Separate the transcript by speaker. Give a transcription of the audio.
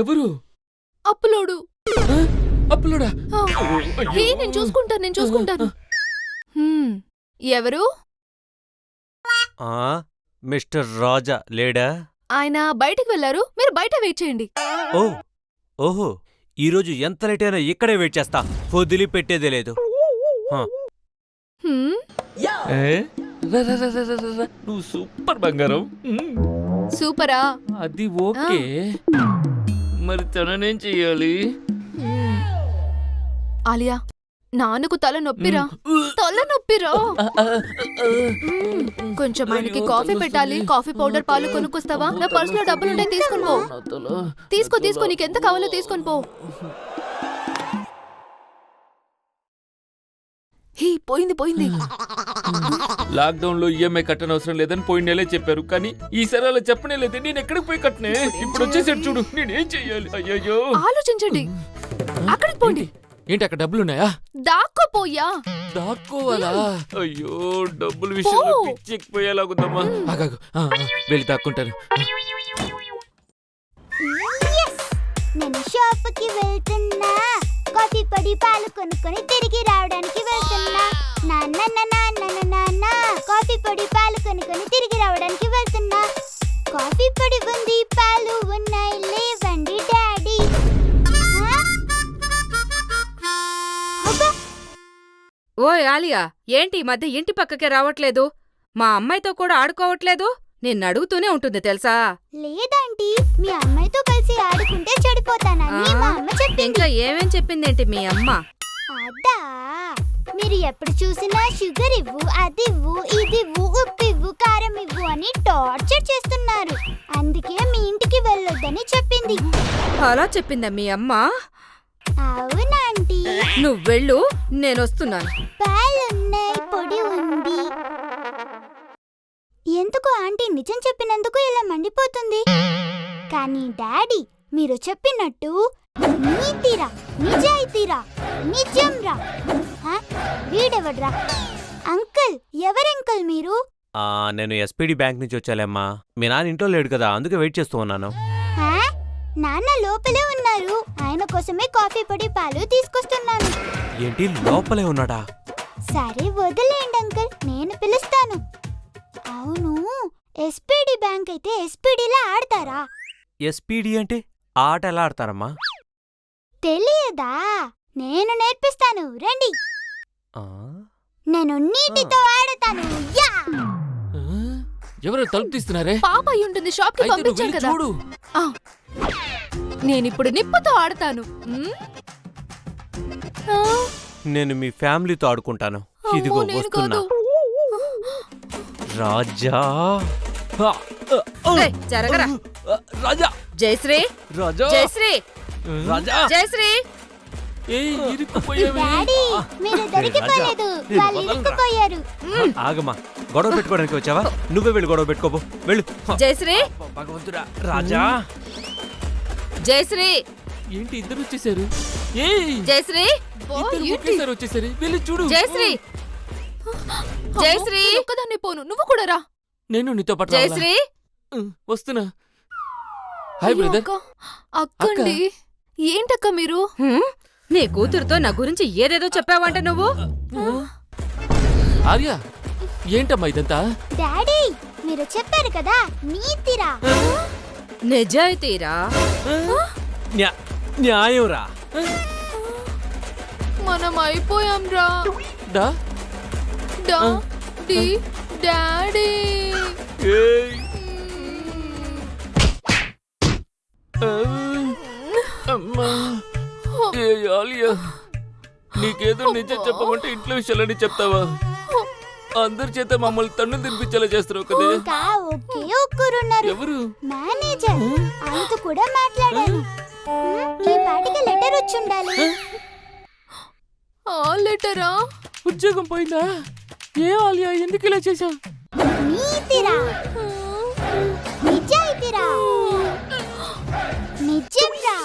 Speaker 1: ఎవరు?
Speaker 2: అప్పులోడు.
Speaker 1: అప్పులోడా?
Speaker 2: నేను చూసుకుంటాను. ఎవరు?
Speaker 3: మిస్టర్ రాజా లేడా?
Speaker 2: ఆయన బయటికి వెళ్లారు, మీరు బయట వెయిట్ చేయండి.
Speaker 3: ఓహో, ఈరోజు ఎంత లేట్ అయినా ఇక్కడే వెయిట్ చేస్తా, వదిలిపెట్టేదే లేదు.
Speaker 1: నువ్వు సూపర్ బంగారం.
Speaker 2: సూపరా?
Speaker 1: అది ఓకే, మరి తననేం చెయ్యాలి?
Speaker 2: ఆలియా, నాన్నకు తల నొప్పిరా. కొంచెం ఆయనకి కాఫీ పెట్టాలి. కాఫీ పౌడర్, పాలు కొనుక్కొస్తావా? నా పర్సులో డబ్బులుంటే తీసుకొని పో. తీసుకో, నీకెంత కావాలో తీసుకొని పో. పోయింది.
Speaker 1: లాక్డౌన్ లో ఈఎంఐ కట్టనవసరం లేదని పోయిన నెలే చెప్పారు, కానీ ఈసారి అలా చెప్పనే లేదు. నేను ఎక్కడికి పోయి కట్టనే? ఇప్పుడు వచ్చేసాడు చూడు, నేనేం చెయ్యాలి? అయ్యో,
Speaker 2: ఆలోచించండి. అక్కడికి పోండి.
Speaker 1: ఏంటి అక్కడ డబ్బులున్నాయా?
Speaker 2: దాక్కోపోయా.
Speaker 1: దాక్కోవాలా? అయ్యో, డబ్బుల విషయంలో పిచ్చెక్కిపోయేలాగుందమ్మా. వెళ్ళి దాక్కుంటాను.
Speaker 4: నేను షాపుకి వెళ్తున్నా, కాఫీ పొడి పాలు కొనుక్కొని తిరిగి రావడానికి వెళ్తున్నా. నాన్న కాఫీ పొడి పాలు కొనుక్కొని తిరిగి రావడానికి వెళ్తున్నా. కాఫీ పొడి ఉంది, పాలు ఉన్నాయి, లేవండి డాడీ.
Speaker 5: ఓయ్ ఆలియా, ఏంటి ఈ మధ్య ఇంటి పక్కకే రావట్లేదు? మా అమ్మాయితో కూడా ఆడుకోవట్లేదు? నిన్నడుగుతూనే ఉంటుంది తెలుసా?
Speaker 4: లేదంటీ, మీ అమ్మాయితో కలిసి ఆడుకుంటే చెడిపోతానని మా అమ్మ చెప్పింది.
Speaker 5: ఇంకా ఏమేం చెప్పిందేంటి మీ అమ్మ?
Speaker 4: అదా, మీరు ఎప్పుడు చూసినా షుగర్ ఇవ్వు, అది ఇవ్వు, ఇది ఇవ్వు, ఉప్పు ఇవ్వు, కారం ఇవ్వు అని టార్చర్ చేస్తున్నారు. అందుకే మీ ఇంటికి వెళ్ళొద్దని చెప్పింది.
Speaker 5: అలా చెప్పిందా మీ అమ్మ?
Speaker 4: అవునాంటీ.
Speaker 5: నువ్వెళ్ళు, నేనొస్తున్నాను.
Speaker 4: పాలున్నాయి, పొడి ఉంది. ఎందుకు ఆంటీ నిజం చెప్పినందుకు ఇలా మండిపోతుంది? కానీ డాడీ, మీరు చెప్పినట్టు నీతిరా, నిజాయితీరా, నిజంరా. వీడెవడ్రా? అంకుల్, ఎవరంకుల్ మీరు?
Speaker 3: నేను ఎస్పీడీ బ్యాంక్ నుంచి వచ్చాలేమ్మా. మీ నాన్న ఇంట్లో లేడు కదా, అందుకే వెయిట్ చేస్తూ ఉన్నాను.
Speaker 4: నాన్న లోపలే ఉన్నారు, ఆయన కోసమే కాఫీ పొడి పాలు తీసుకొస్తున్నాను.
Speaker 3: ఏంటి, లోపలే ఉన్నాడా?
Speaker 4: సరే వదిలేండి అంకుల్, నేను పిలుస్తాను. అవును, ఎస్పీడీ బ్యాంక్ అయితే ఎస్పీడీలా ఆడతారా?
Speaker 3: ఎస్పీడీ అంటే ఆట ఎలా ఆడతారమ్మా?
Speaker 4: తెలియదా? నేను నేర్పిస్తాను, రండి. నేను నీటితో ఆడతాను.
Speaker 1: ఎవరో తలుపు తీస్తున్నారే?
Speaker 2: పాప అయి ఉంటుంది, షాప్ కి పంపించాను కదా. నేనిప్పుడు నిప్పుతో ఆడతాను.
Speaker 3: నేను మీ ఫ్యామిలీతో ఆడుకుంటాను. ఇదిగో వస్తున్నా. రాజా,
Speaker 5: జరగరా.
Speaker 3: రాజా,
Speaker 5: జయశ్రీ,
Speaker 3: రాజా,
Speaker 5: జయశ్రీ,
Speaker 3: రాజా,
Speaker 5: జయశ్రీ.
Speaker 4: డాడీ, మీరు దొరికిపోలేదు, వాళ్ళు ఇరుక్కుపోయారు.
Speaker 3: ఆగమ్మా, గొడవ పెట్టుకోవడానికి వచ్చావా? నువ్వే వెళ్ళి గొడవ పెట్టుకోబో, వెళ్ళు.
Speaker 5: జయశ్రీ,
Speaker 3: భగవంతుడా. రాజా,
Speaker 5: జయశ్రీ.
Speaker 1: ఏంటి ఇద్దరు వచ్చేసారు?
Speaker 5: జయశ్రీ,
Speaker 1: వచ్చేసారు, వెళ్ళి చూడు.
Speaker 5: జయశ్రీ, జయశ్రీ.
Speaker 2: ఒక్కదాన్ని పోను, నువ్వు కూడా రా.
Speaker 1: నేను నీతో పాటు
Speaker 5: జయశ్రీ,
Speaker 1: వస్తున్నా. Hi brother.
Speaker 2: అక్కండి. ఏంటక్క మీరు?
Speaker 5: నీ కూతురుతో నా గురించి ఏదేదో చెప్పావంట నువ్వు.
Speaker 1: ఆర్య, ఏంటమ్మా ఇదంతా?
Speaker 4: డాడీ, మీరు చెప్పారు కదా, నీతిరా,
Speaker 5: నిజాయితీరా,
Speaker 3: న్యాయంరా.
Speaker 2: మనం అయిపోయాం రా. డాడీ.
Speaker 1: అమ్మా, ఆలియా, నీకేదో నిజం చెప్పమంటే ఇంట్లో విషయాలని చెప్తావా? అందరి చేత మమ్మల్ని తన్ను తినిపించేలా చేస్తున్నావు కదే.
Speaker 4: ఒకే ఒక్కరున్నారు,
Speaker 1: ఎవరు?
Speaker 4: మేనేజర్. ఆయనతో కూడా మాట్లాడాను. ఈ పాటికి లెటర్ వచ్చుండాలి.
Speaker 2: లెటరా?
Speaker 1: ఉద్యోగం పోయిందా? ఏ ఆలియా, ఎందుకు ఇలా చేశావు?
Speaker 4: నీతిరా, నిజాయితీరా, నిజంరా.